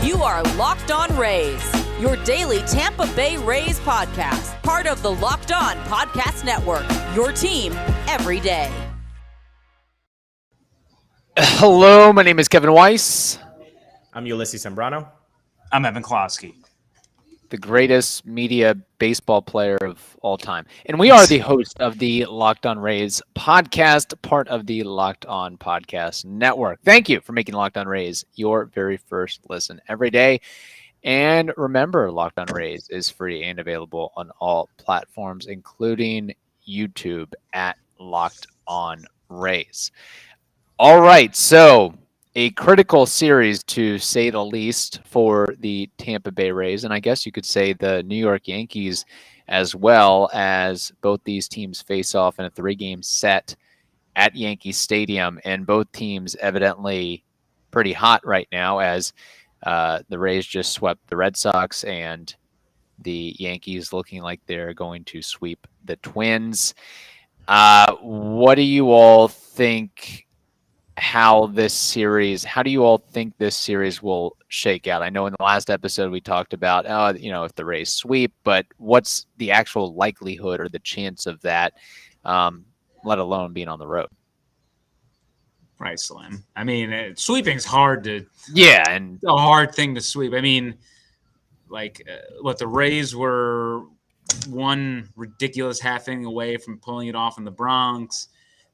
You are Locked On Rays, your daily Tampa Bay Rays podcast, part of the Locked On Podcast Network, your team every day. Hello, my name is Kevin Weiss. I'm Ulises Sambrano. I'm Evan Closky. The greatest media baseball player of all time. And we are the host of the Locked On Rays podcast, part of the Locked On Podcast Network. Thank you for making Locked On Rays your very first listen every day. And remember, Locked On Rays is free and available on all platforms, including YouTube at Locked On Rays. All right, so a critical series, to say the least, for the Tampa Bay Rays, and I guess you could say the New York Yankees as well, as both these teams face off in a 3-game set at Yankee Stadium, and both teams evidently pretty hot right now, as the Rays just swept the Red Sox and the Yankees looking like they're going to sweep the Twins. What do you all think? How do you all think this series will shake out? I know in the last episode we talked about, if the Rays sweep, but what's the actual likelihood or the chance of that, let alone being on the road? Right, Slim. I mean, sweeping's hard to. Yeah, and a hard thing to sweep. I mean, the Rays were one ridiculous half inning away from pulling it off in the Bronx.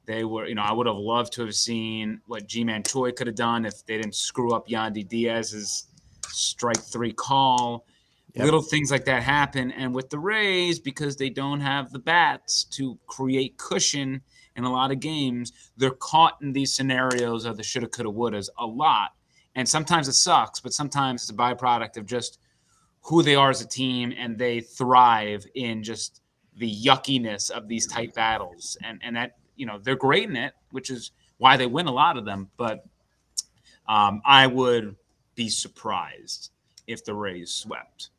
They were, I would have loved to have seen what G-Man Choi could have done if they didn't screw up Yandy Diaz's strike 3 call. Yep. Little things like that happen. And with the Rays, because they don't have the bats to create cushion in a lot of games, they're caught in these scenarios of the shoulda, coulda, wouldas a lot. And sometimes it sucks, but sometimes it's a byproduct of just who they are as a team, and they thrive in just the yuckiness of these tight battles. And that, they're great in it, which is why they win a lot of them. But I would be surprised if the Rays swept.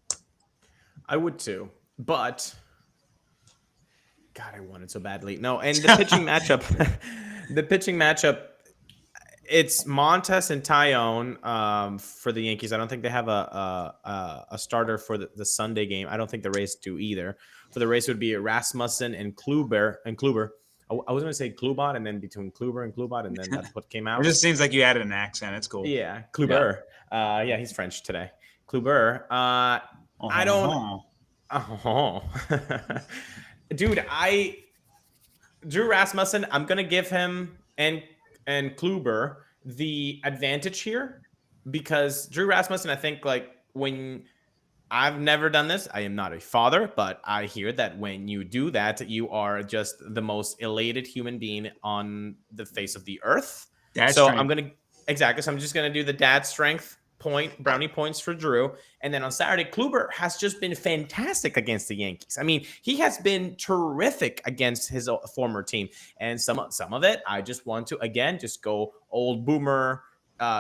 I would too. But, God, I want it so badly. No, and the pitching matchup, it's Montes and Tyone for the Yankees. I don't think they have a starter for the Sunday game. I don't think the Rays do either. For the Rays, it would be Rasmussen and Kluber. I was going to say Klubot, and then between Kluber and Klubot, and then that's what came out. It just seems like you added an accent. It's cool. Yeah, Kluber. Yeah, he's French today. Kluber. I don't. Dude, Drew Rasmussen, I'm going to give him and Kluber the advantage here, because Drew Rasmussen, I think, when I've never done this. I am not a father, but I hear that when you do that, you are just the most elated human being on the face of the earth. So I'm just going to do the dad strength brownie points for Drew. And then on Saturday, Kluber has just been fantastic against the Yankees. I mean, he has been terrific against his former team. And some of it, I just want to, again, just go old boomer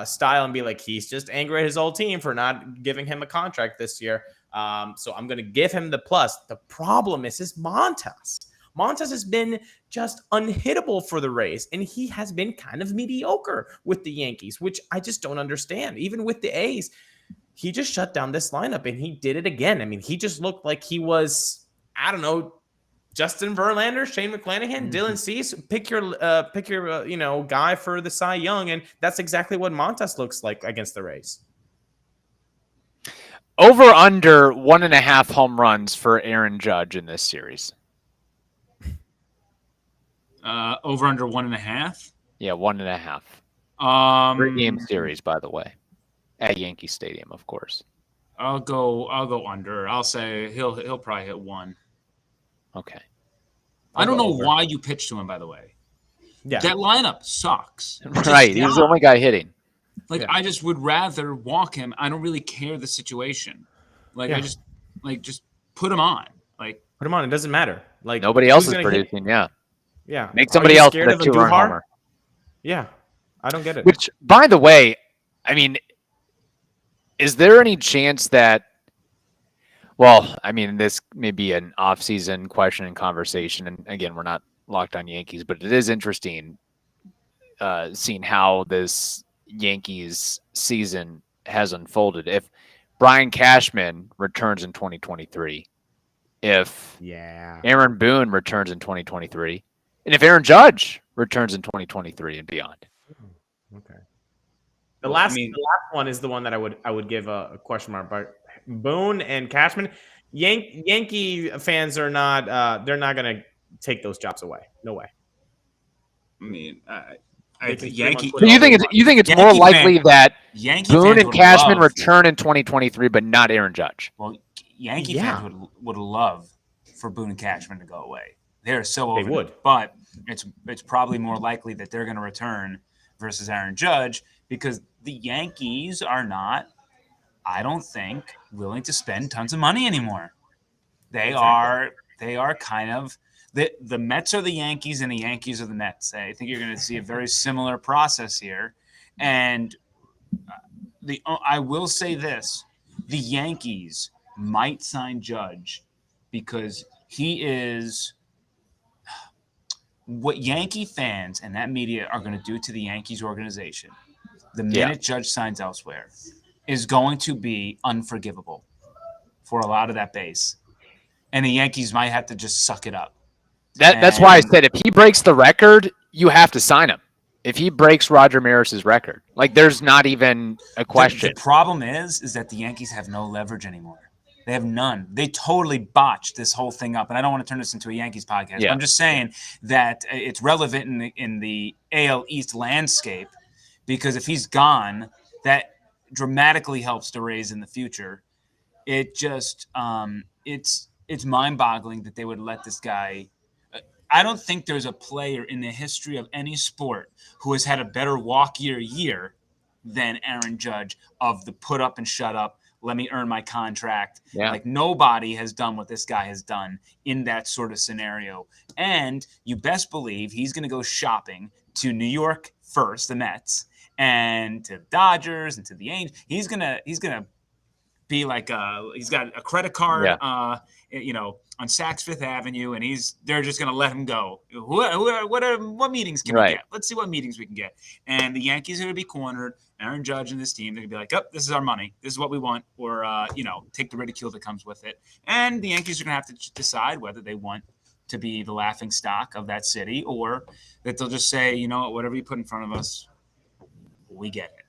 style and be like, he's just angry at his old team for not giving him a contract this year. So I'm going to give him the plus. The problem is Montes. Montes has been just unhittable for the Rays, and he has been kind of mediocre with the Yankees, which I just don't understand. Even with the A's, he just shut down this lineup, and he did it again. I mean, he just looked like he was, I don't know, Justin Verlander, Shane McClanahan, Dylan Cease, pick your guy for the Cy Young, and that's exactly what Montes looks like against the Rays. Over under 1.5 home runs for Aaron Judge in this series. Over under 1.5. Yeah, 1.5. 3-game series, by the way, at Yankee Stadium, of course. I'll go under. I'll say he'll probably hit 1. Okay. I don't know why you pitched to him, by the way. Yeah. That lineup sucks. Right. He's the only guy hitting. I just would rather walk him. I don't really care the situation. I just put him on. Put him on. It doesn't matter. Nobody else is producing. Yeah. Yeah. Make somebody else hit a 2-run homer. Yeah. I don't get it. Which, by the way, I mean, is there any chance that, well, I mean, this may be an off-season question and conversation, and again, we're not locked on Yankees, but it is interesting seeing how this Yankees season has unfolded. If Brian Cashman returns in 2023, if Aaron Boone returns in 2023, and if Aaron Judge returns in 2023 and beyond. Okay. The last one is the one that I would give a question mark. But Boone and Cashman, Yankee fans are not they're not gonna take those jobs away. No way. I mean, Yankee. So you think it's more likely that Boone and Cashman return in 2023, but not Aaron Judge? Well, Yankee fans would love for Boone and Cashman to go away. They're so over. They would, but it's probably more likely that they're going to return versus Aaron Judge because the Yankees are not, I don't think, willing to spend tons of money anymore. They are kind of. The Mets are the Yankees and the Yankees are the Mets. I think you're going to see a very similar process here. And I will say this. The Yankees might sign Judge because he is what Yankee fans and that media are going to do to the Yankees organization. The minute Judge signs elsewhere is going to be unforgivable for a lot of that base. And the Yankees might have to just suck it up. That's why I said if he breaks the record, you have to sign him. If he breaks Roger Maris's record, like there's not even a question. The problem is that the Yankees have no leverage anymore. They have none. They totally botched this whole thing up. And I don't want to turn this into a Yankees podcast. But I'm just saying that it's relevant in the AL East landscape because if he's gone, that dramatically helps the Rays in the future. It just it's mind-boggling that they would let this guy. I don't think there's a player in the history of any sport who has had a better walk-year year than Aaron Judge of the put up and shut up, let me earn my contract. Yeah. Like nobody has done what this guy has done in that sort of scenario. And you best believe he's going to go shopping to New York first, the Mets, and to the Dodgers and to the Angels. He's going to be like he's got a credit card, on Saks Fifth Avenue, and they're just going to let him go. What meetings can we get? Let's see what meetings we can get. And the Yankees are going to be cornered. Aaron Judge and this team, they're going to be like, oh, this is our money. This is what we want. Or, take the ridicule that comes with it. And the Yankees are going to have to decide whether they want to be the laughing stock of that city or that they'll just say, you know, whatever you put in front of us, we get it.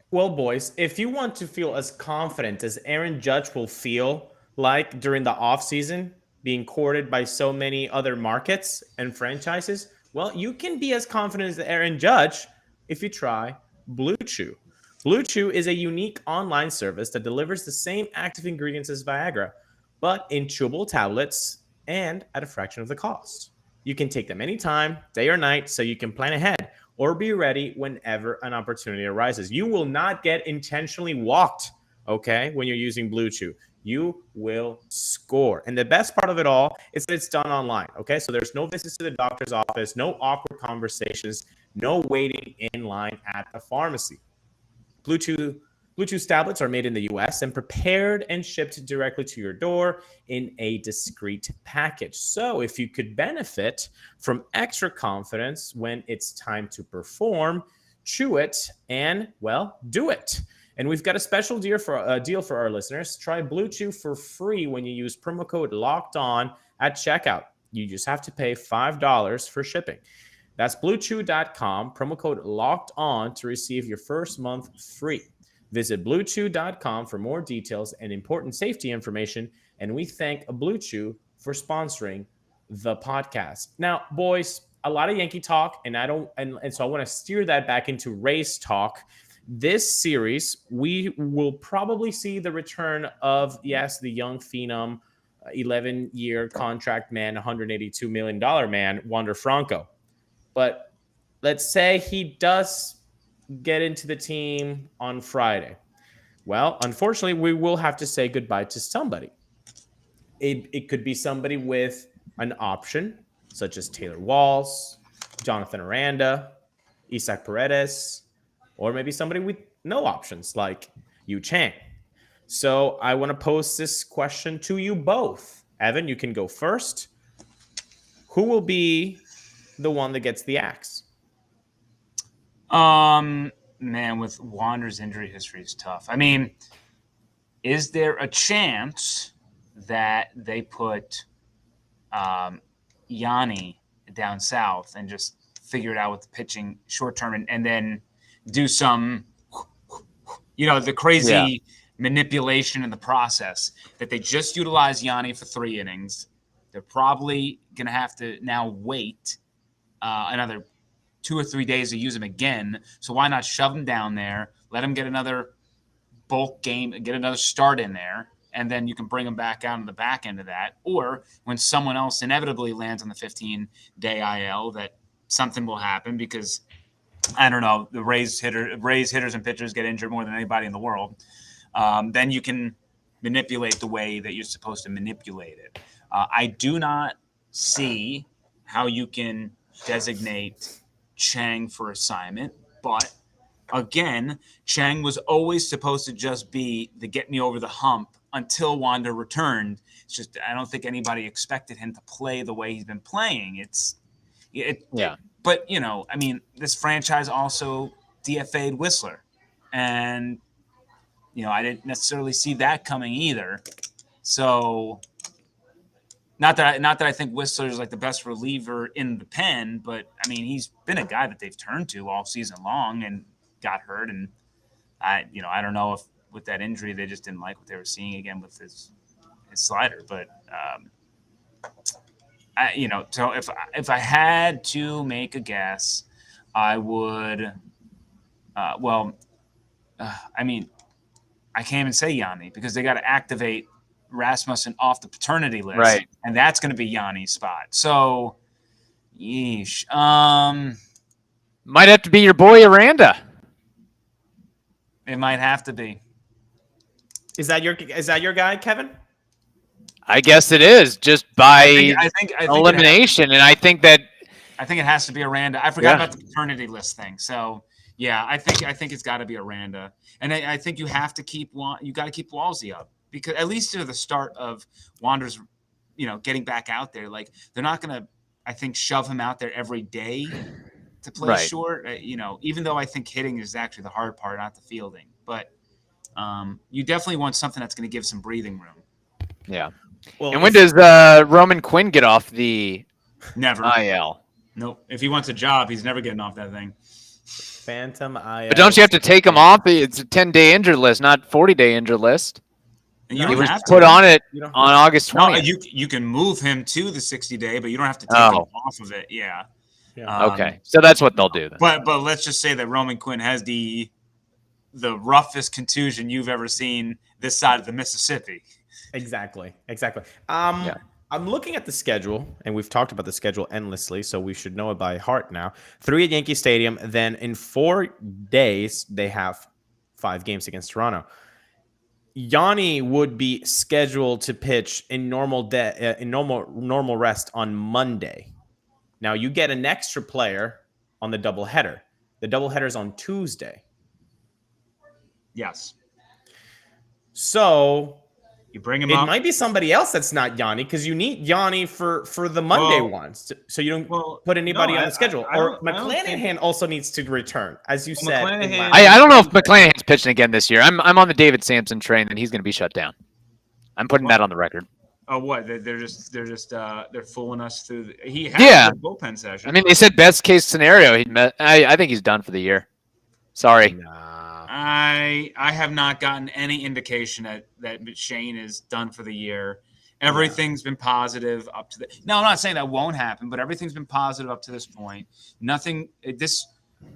Well, boys, if you want to feel as confident as Aaron Judge will feel like during the offseason, being courted by so many other markets and franchises, well, you can be as confident as Aaron Judge if you try Blue Chew. Blue Chew is a unique online service that delivers the same active ingredients as Viagra, but in chewable tablets and at a fraction of the cost. You can take them anytime, day or night, so you can plan ahead or be ready whenever an opportunity arises. You will not get intentionally walked, okay, when you're using Blue Chew. You will score. And the best part of it all is that it's done online, okay? So there's no visits to the doctor's office, no awkward conversations, no waiting in line at the pharmacy. Blue Chew's tablets are made in the U.S. and prepared and shipped directly to your door in a discreet package. So if you could benefit from extra confidence when it's time to perform, chew it and, well, do it. And we've got a special deal for our listeners. Try Blue Chew for free when you use promo code LOCKEDON at checkout. You just have to pay $5 for shipping. That's BlueChew.com, promo code LOCKEDON to receive your first month free. Visit BlueChew.com for more details and important safety information. And we thank Blue Chew for sponsoring the podcast. Now, boys, a lot of Yankee talk, and so I want to steer that back into Rays talk. This series, we will probably see the return of, yes, the young phenom, 11-year contract man, $182 million man, Wander Franco. But let's say he does get into the team on Friday. Well, unfortunately, we will have to say goodbye to somebody. It could be somebody with an option, such as Taylor Walls, Jonathan Aranda, Isaac Paredes, or maybe somebody with no options like Yu Chang. So I want to pose this question to you both. Evan, you can go first. Who will be the one that gets the axe? Man, with Wander's injury history is tough. I mean, is there a chance that they put Yanni down south and just figure it out with the pitching short term and then do some, the crazy manipulation in the process that they just utilize Yanni for 3 innings. They're probably going to have to now wait another 2 or 3 days to use him again. So why not shove him down there, let him get another bulk game, get another start in there, and then you can bring him back out on the back end of that. Or when someone else inevitably lands on the 15-day IL, that something will happen because, I don't know, the Rays hitters and pitchers get injured more than anybody in the world. Then you can manipulate the way that you're supposed to manipulate it. I do not see how you can designate Chang for assignment, but again, Chang was always supposed to just be the get me over the hump until Wander returned. It's just I don't think anybody expected him to play the way he's been playing. But I mean, this franchise also DFA'd Whistler, and I didn't necessarily see that coming either. So. Not that I think Whistler is like the best reliever in the pen, but I mean he's been a guy that they've turned to all season long and got hurt, and I don't know if with that injury they just didn't like what they were seeing again with his slider, but so if I had to make a guess, I would I mean I can't even say Yanni because they got to activate Rasmussen off the paternity list, right? And that's going to be Yanni's spot. So, yeesh. Might have to be your boy Aranda. It might have to be. Is that your guy, Kevin? I guess it is just by I think elimination, and I think it has to be Aranda. I forgot about the paternity list thing. So yeah, I think it's got to be Aranda, and I think you have to keep Walsey up. Because at least to the start of Wander's, getting back out there, like they're not going to, I think, shove him out there every day to play short. Even though I think hitting is actually the hard part, not the fielding. But you definitely want something that's going to give some breathing room. Yeah. Well, and when does Roman Quinn get off the IL? Nope. If he wants a job, he's never getting off that thing. Phantom IL. But don't you have to take him off? It's a 10-day injured list, not 40-day injured list. He was put on it on August 20th. No, you can move him to the 60-day, but you don't have to take him off of it. Yeah. Okay, so that's what they'll do then. But let's just say that Roman Quinn has the roughest contusion you've ever seen this side of the Mississippi. Exactly. I'm looking at the schedule, and we've talked about the schedule endlessly, so we should know it by heart now. 3 at Yankee Stadium, then in 4 days they have 5 games against Toronto. Yanni would be scheduled to pitch in normal rest on Monday. Now you get an extra player on the doubleheader. The doubleheader is on Tuesday. Yes. So you bring him up. It might be somebody else that's not Yanni because you need Yanni for the Monday ones. So you don't put anybody on the schedule. Or McClanahan also needs to return, as you said. I don't know if McClanahan's pitching again this year. I'm on the David Sampson train, and he's going to be shut down. I'm putting that on the record. Oh, what? They're fooling us through. He had a bullpen session. I mean, they said best case scenario. I think he's done for the year. Sorry. I have not gotten any indication that Shane is done for the year. Everything's been positive up to No, I'm not saying that won't happen, but everything's been positive up to this point.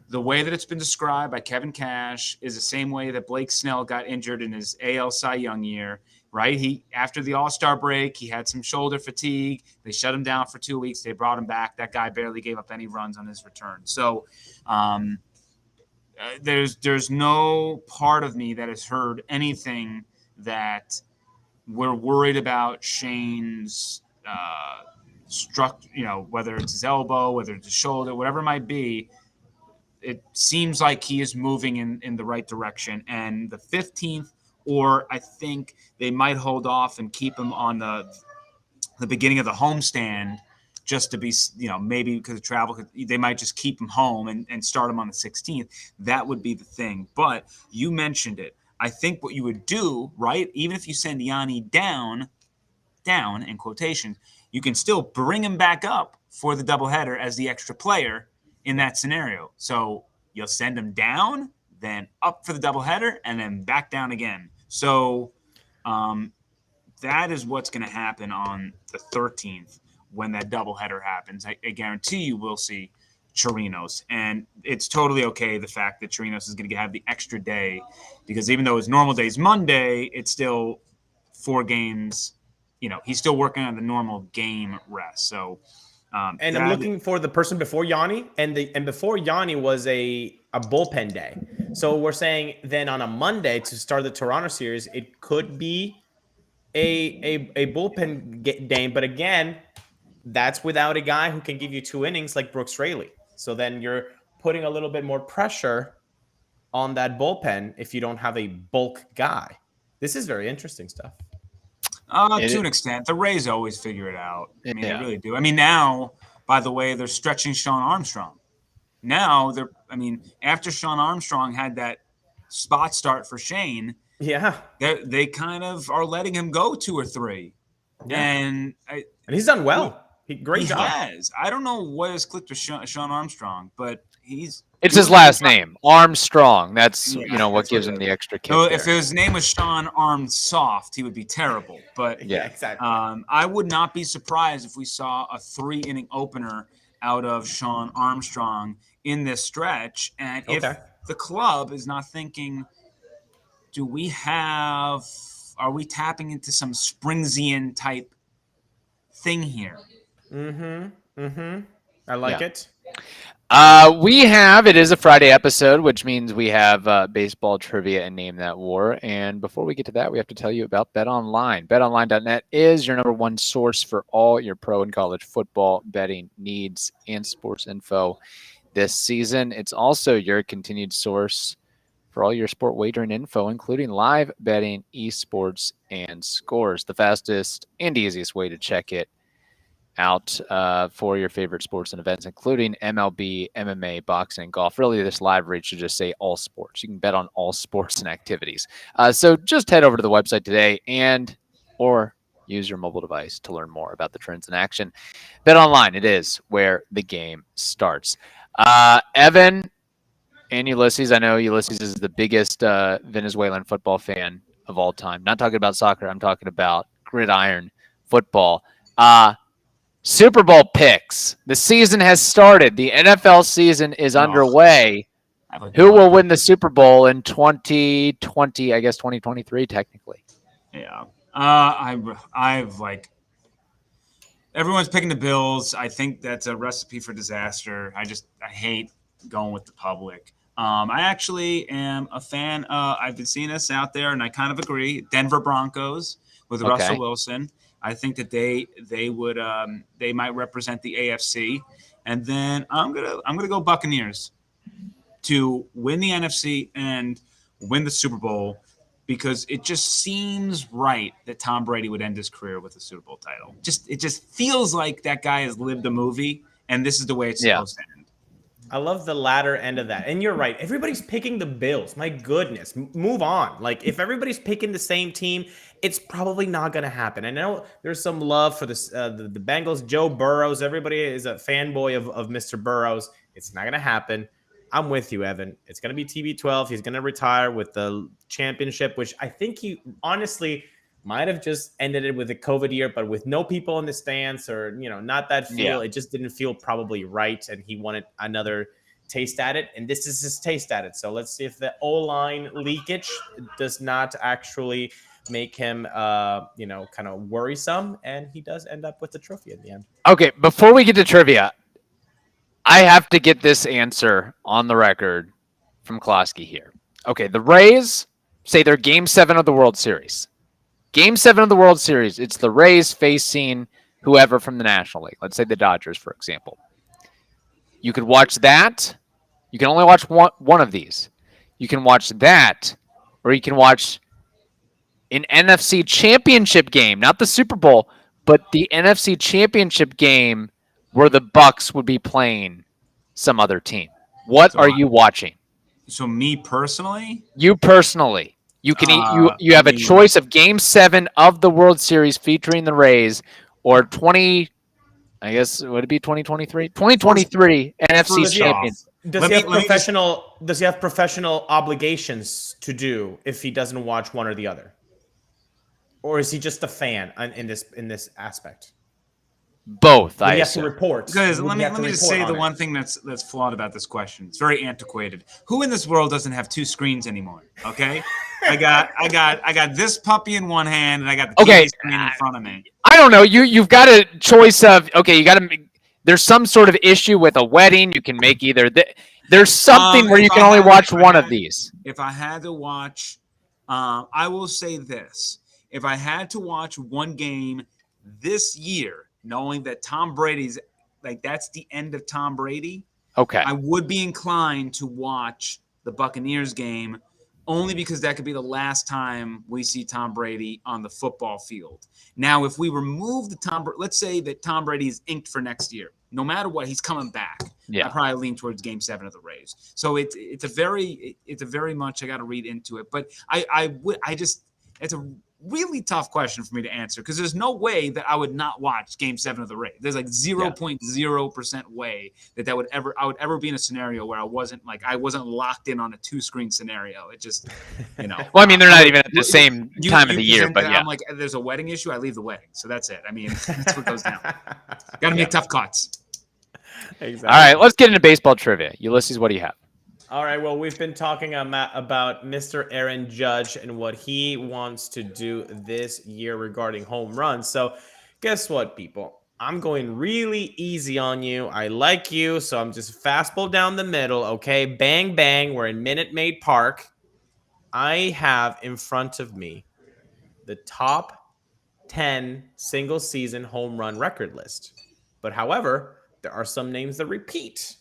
The way that it's been described by Kevin Cash is the same way that Blake Snell got injured in his AL Cy Young year, right? After the All-Star break, he had some shoulder fatigue. They shut him down for 2 weeks. They brought him back. That guy barely gave up any runs on his return. So, there's no part of me that has heard anything that we're worried about Shane's whether it's his elbow, whether it's his shoulder, whatever it might be. It seems like he is moving in the right direction. And the 15th, or I think they might hold off and keep him on the beginning of the homestand just to be, maybe because of travel, they might just keep him home and start him on the 16th. That would be the thing. But you mentioned it. I think what you would do, right, even if you send Yanni down in quotation, you can still bring him back up for the doubleheader as the extra player in that scenario. So you'll send him down, then up for the doubleheader, and then back down again. So that is what's going to happen on the 13th when that doubleheader happens. I guarantee you we'll see Chirinos. And it's totally okay, the fact that Chirinos is going to have the extra day, because even though his normal day is Monday, it's still 4 games. He's still working on the normal game rest. So, and I'm looking for the person before Yanni, and before Yanni was a bullpen day. So we're saying then on a Monday to start the Toronto series, it could be a bullpen game. But again, that's without a guy who can give you 2 innings like Brooks Raley. So then you're putting a little bit more pressure on that bullpen if you don't have a bulk guy. This is very interesting stuff. To an extent. The Rays always figure it out. I mean, they really do. I mean, now, by the way, they're stretching Sean Armstrong. Now, after Sean Armstrong had that spot start for Shane, they kind of are letting him go 2 or 3. Yeah. And he's done well. Great job. Has. I don't know what has clicked with Sean Armstrong, but it's his last name, Armstrong. That's what gives him the extra kick. No, if his name was Sean Armsoft, he would be terrible. But exactly. I would not be surprised if we saw a 3-inning opener out of Sean Armstrong in this stretch. And if the club is not thinking, are we tapping into some Springsian type thing here? I like it. It is a Friday episode, which means we have baseball trivia and Name That War. And before we get to that, we have to tell you about BetOnline. BetOnline.net is your number one source for all your pro and college football betting needs and sports info this season. It's also your continued source for all your sport wagering info, including live betting, esports, and scores. The fastest and easiest way to check it out for your favorite sports and events, including MLB, MMA, boxing, and golf. Really, this live read should just say all sports. You can bet on all sports and activities. So just head over to the website today or use your mobile device to learn more about the trends in action. BetOnline, it is where the game starts. Evan and Ulises, I know Ulises is the biggest Venezuelan football fan of all time. Not talking about soccer. I'm talking about gridiron football. Super Bowl picks. The season has started. The NFL season is underway. Who will win the Super Bowl in 2020? I guess 2023, technically. Yeah. I've everyone's picking the Bills. I think that's a recipe for disaster. I hate going with the public. I actually am a fan. I've been seeing this out there, and I kind of agree. Denver Broncos with Russell Wilson. I think that they might represent the AFC, and then I'm gonna go Buccaneers to win the NFC and win the Super Bowl, because it just seems right that Tom Brady would end his career with a Super Bowl title. It just feels like that guy has lived a movie, and this is the way it's supposed to end. I love the latter end of that. And you're right. Everybody's picking the Bills. My goodness. Move on. If everybody's picking the same team, it's probably not going to happen. I know there's some love for this, the Bengals, Joe Burrows. Everybody is a fanboy of Mr. Burrows. It's not going to happen. I'm with you, Evan. It's going to be TB12. He's going to retire with the championship, which I think he honestly might have just ended it with a COVID year, but with no people in the stands or, not that feel. It just didn't feel probably right. And he wanted another taste at it. And this is his taste at it. So let's see if the O-line leakage does not actually make him, kind of worrisome. And he does end up with the trophy at the end. Okay. Before we get to trivia, I have to get this answer on the record from Closky here. Okay. The Rays say they're Game 7 of the World Series. Game 7 of the World Series, it's the Rays facing whoever from the National League. Let's say the Dodgers, for example. You could watch that. You can only watch one of these. You can watch that, or you can watch an NFC Championship game, not the Super Bowl, but the NFC Championship game where the Bucks would be playing some other team. What are you watching? So me personally, you personally, you can you have a choice of Game 7 of the World Series featuring the Rays, or 20. I guess would it be 2023? 2023 NFC champion. Does he have professional obligations to do if he doesn't watch one or the other, or is he just a fan in this aspect? Both, I have to report. Because let me just say the one thing that's flawed about this question. It's very antiquated. Who in this world doesn't have 2 screens anymore? Okay, I got this puppy in one hand, and I got the TV screen in front of me. I don't know. You've got a choice of you got to. There's some sort of issue with a wedding. You can make either. There's something where you can only watch one of these. If I had to watch, I will say this: if I had to watch one game this year, knowing that Tom Brady's that's the end of Tom Brady, okay, I would be inclined to watch the Buccaneers game, only because that could be the last time we see Tom Brady on the football field. Now, if we remove let's say that Tom Brady is inked for next year, no matter what, he's coming back. Yeah, I probably lean towards Game 7 of the Rays. So it's a very much I got to read into it, but it's a really tough question for me to answer, because there's no way that I would not watch Game 7 of the Rays. There's 0.0% way that I would ever be in a scenario where I wasn't locked in on a 2-screen scenario. It just, well, I mean, they're not even at the same time of the year, but yeah. I'm like, there's a wedding issue, I leave the wedding. So that's it. I mean, that's what goes down. Got to make tough cuts. Exactly. All right, let's get into baseball trivia. Ulysses, what do you have? All right, well, we've been talking about Mr. Aaron Judge and what he wants to do this year regarding home runs. So guess what, people? I'm going really easy on you. I like you, so I'm just fastball down the middle, okay? Bang, bang. We're in Minute Maid Park. I have in front of me the top 10 single-season home run record list. But however, there are some names that repeat.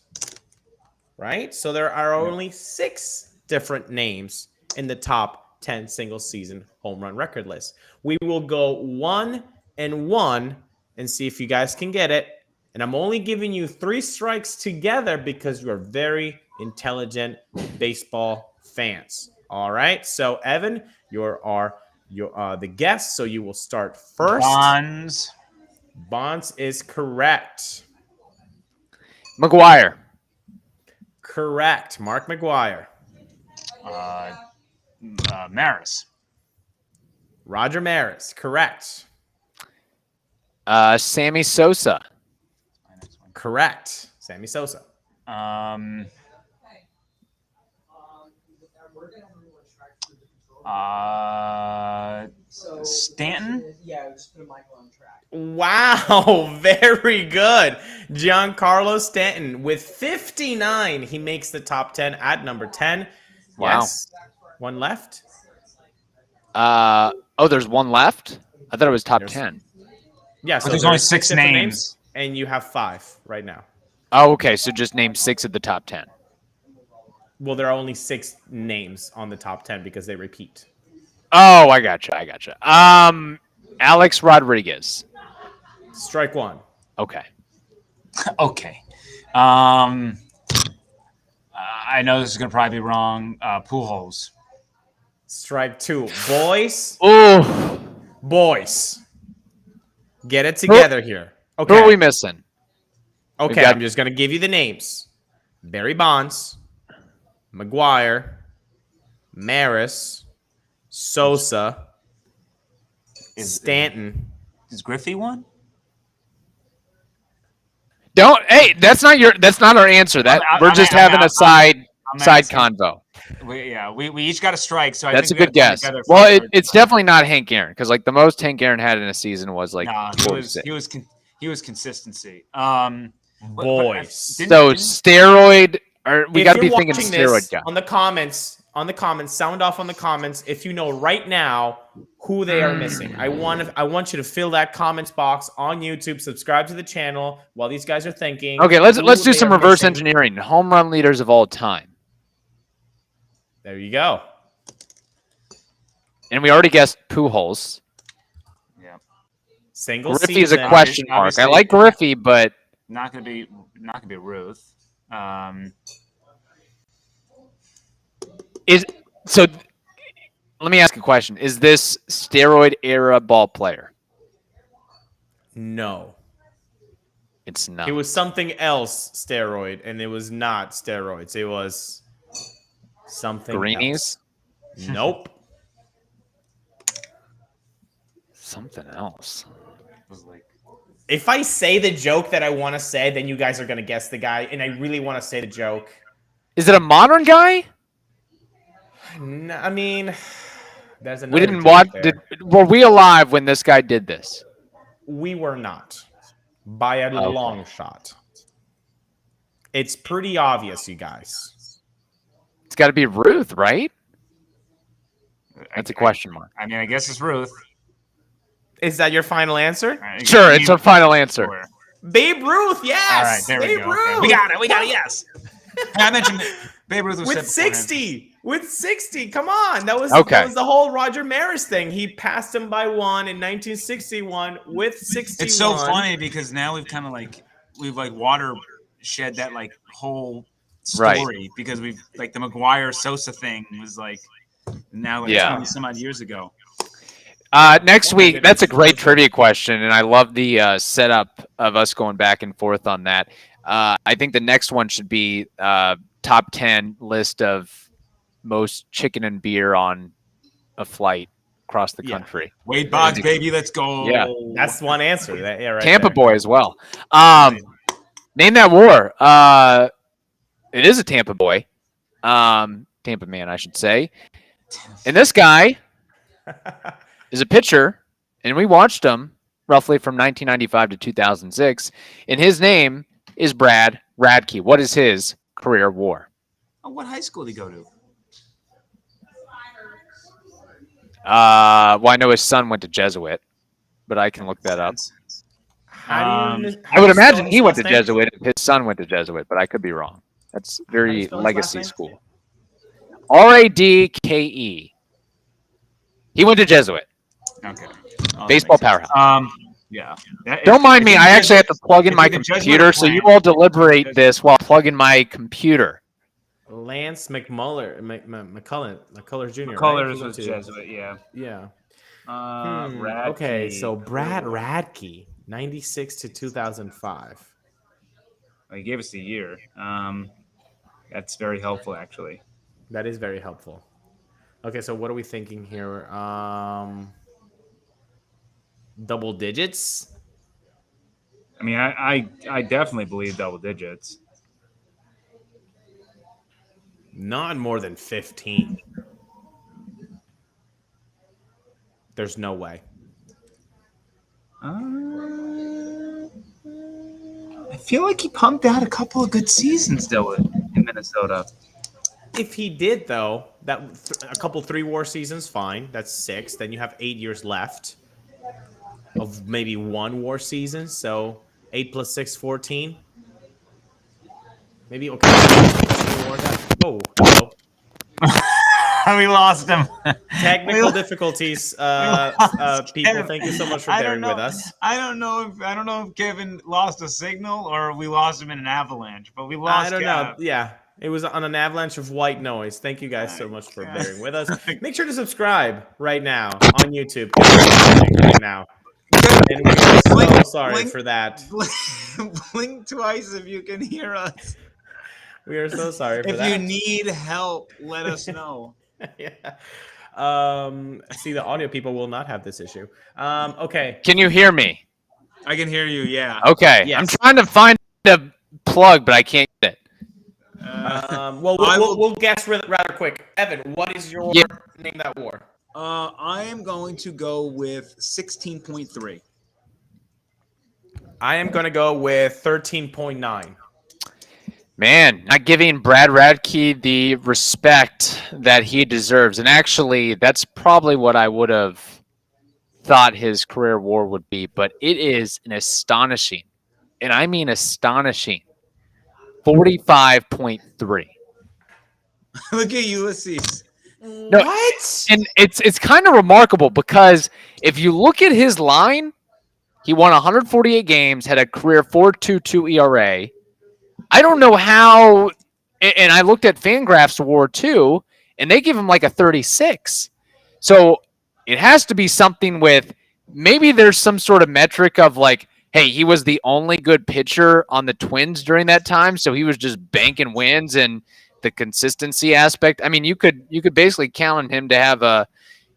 Right? So there are only 6 different names in the top 10 single season home run record list. We will go 1 and 1 and see if you guys can get it. And I'm only giving you 3 strikes together because you are very intelligent baseball fans. All right. So Evan, you're the guest, so you will start first. Bonds is correct. McGuire. Correct. Mark McGuire. Maris. Roger Maris. Correct. Sammy Sosa. Correct. Sammy Sosa. Stanton. Wow, very good. Giancarlo Stanton with 59. He makes the top 10 at number 10. Wow. Yes. One left. There's one left? I thought it was top 10. Yeah, so there's only 6 names. And you have 5 right now. Oh, okay. So just name 6 of the top 10. Well, there are only 6 names on the top 10 because they repeat. Oh, I gotcha. Alex Rodriguez. Strike 1. Okay. Okay. I know this is going to probably be wrong. Pujols. Strike 2. Boys. Oh. Boys. Get it together here. Okay. Who are we missing? Okay, I'm just going to give you the names. Barry Bonds, McGuire, Maris, Sosa, Stanton. Is Griffey one? Hey, that's not our answer. We're just having a side convo. We each got a strike, so that's a good guess. Well, it's definitely not Hank Aaron, because the most Hank Aaron had in a season was he was consistency. Boys. Steroid, or we got to be thinking steroid guy. On the comments, sound off on the comments if you know right now who they are missing. I want you to fill that comments box on YouTube. Subscribe to the channel while these guys are thinking. Okay, let's do some reverse engineering. Home run leaders of all time. There you go. And we already guessed Pujols. Yeah. Single Griffey season. is a question mark. I like Griffey, but Not gonna be Ruth. So let me ask a question. Is this steroid era ball player? No. It's not. It was something else steroid, and it was not steroids. It was something Greenies? else. Nope. Something else. If I say the joke that I want to say, then you guys are going to guess the guy, and I really want to say the joke. Is it a modern guy? No, I mean, there's another We didn't joke watch. there. Were we alive when this guy did this? We were not. By a long shot. It's pretty obvious, you guys. It's got to be Ruth, right? That's a question mark. I mean, I guess it's Ruth. Is that your final answer? Sure, it's our final answer. Sure. Babe Ruth, yes. All right, there Babe we go. Ruth. Okay. We got it. Yes. I mentioned Babe Ruth was With 60. With 60. Come on. That was the whole Roger Maris thing. He passed him by one in 1961 with 61. It's so funny because now we've watershed that whole story because we've the McGuire Sosa thing was now 20 some odd years ago. Next week, that's a great trivia question, and I love the setup of us going back and forth on that. I think the next one should be top 10 list of most chicken and beer on a flight across the country. Wade Boggs, baby, let's go. Yeah, that's one answer. Right Tampa there. boy as well. Name that war. It is a Tampa boy. Tampa man, I should say. And this guy is a pitcher, and we watched him roughly from 1995 to 2006, and his name is Brad Radke. What is his career WAR? Oh, what high school did he go to? Well, I know his son went to Jesuit, but I can look that up. How do you I would imagine he went to Jesuit and his son went to Jesuit, but I could be wrong. That's very legacy school. Radke. He went to Jesuit. Okay. Baseball powerhouse. Yeah. Don't mind me. I actually have to plug in my computer, so you all deliberate this while plugging my computer. Lance McCullers Jr. McCullers was Jesuit, yeah. Yeah. Radke. Okay, so Brad Radke, 96 to 2005. He gave us the year. That's very helpful, actually. That is very helpful. Okay, so what are we thinking here? Double digits? I mean, I definitely believe double digits. Not more than 15. There's no way. I feel like he pumped out a couple of good seasons, though, in Minnesota. If he did, though, a couple 3 WAR seasons, fine. That's 6. Then you have 8 years left of maybe 1 WAR season. So 8 plus 6, 14. Maybe, okay. Oh, hello. We lost him. Technical difficulties, people. Thank you so much for bearing with us. I don't know if Kevin lost a signal or we lost him in an avalanche, but we lost. I don't know. Yeah, it was on an avalanche of white noise. Thank you guys so much for bearing with us. Make sure to subscribe right now on YouTube. Right now. And we're so sorry for that. Blink twice if you can hear us. We are so sorry for that. If you need help, let us know. Yeah. See, the audio people will not have this issue. Okay. Can you hear me? I can hear you, yeah. Okay. Yes. I'm trying to find a plug, but I can't get it. We'll guess rather quick. Evan, what is your name that war? I am going to go with 16.3. I am going to go with 13.9. Man, not giving Brad Radke the respect that he deserves. And actually, that's probably what I would have thought his career WAR would be. But it is an astonishing, and I mean astonishing, 45.3. Look at Ulises. No, what? And it's kind of remarkable because if you look at his line, He won 148 games, had a career 4.22 ERA. I don't know how, and I looked at Fangraphs WAR too, and they give him like a 36. So it has to be something with maybe there's some sort of metric of like, hey, he was the only good pitcher on the Twins during that time, so he was just banking wins and the consistency aspect. I mean, you could basically count on him to have a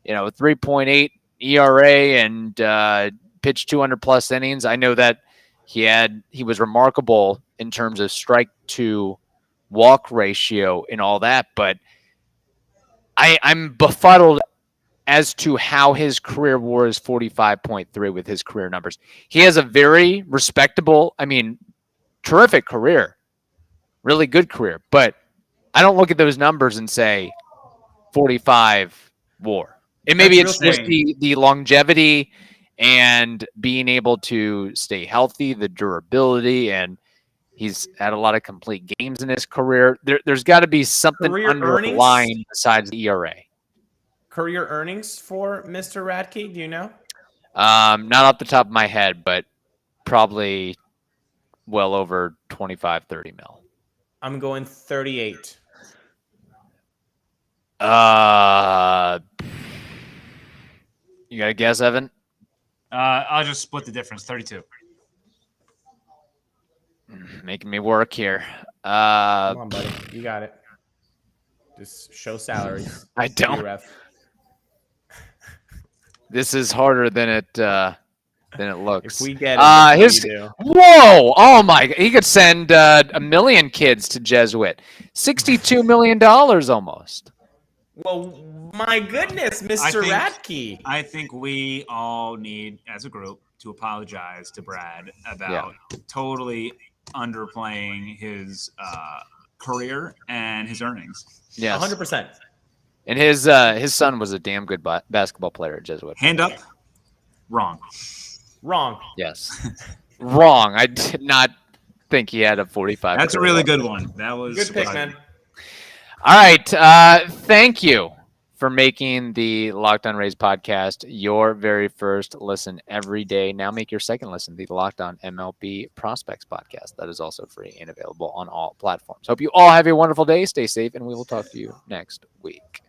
3.8 ERA and pitch 200 plus innings. I know that he was remarkable in terms of strike to walk ratio and all that, but I'm befuddled as to how his career WAR is 45.3 with his career numbers. He has a very respectable, terrific career, really good career, but I don't look at those numbers and say 45 WAR. And maybe it's just the longevity and being able to stay healthy, the durability, and he's had a lot of complete games in his career. There's got to be something underlying besides the ERA. Career earnings for Mr. Radke, do you know? Not off the top of my head, but probably well over 25, 30 mil. I'm going 38. You got a guess, Evan? I'll just split the difference, 32. Making me work here. Come on, buddy. You got it. Just show salaries. I don't. This is harder than it looks. If we get it, whoa! Oh my! He could send a million kids to Jesuit. $62 million almost. Well, my goodness, Mr. Radke. I think we all need, as a group, to apologize to Brad about totally underplaying his career and his earnings. Yes, 100%. And his son was a damn good basketball player at Jesuit. Hand up. Wrong. Yes. Wrong. I did not think he had a 45. That's a really good one. That was good pick, man. All right. Thank you for making the Locked On Rays podcast your very first listen every day. Now make your second listen, the Locked On MLB Prospects podcast. That is also free and available on all platforms. Hope you all have a wonderful day. Stay safe, and we will talk to you next week.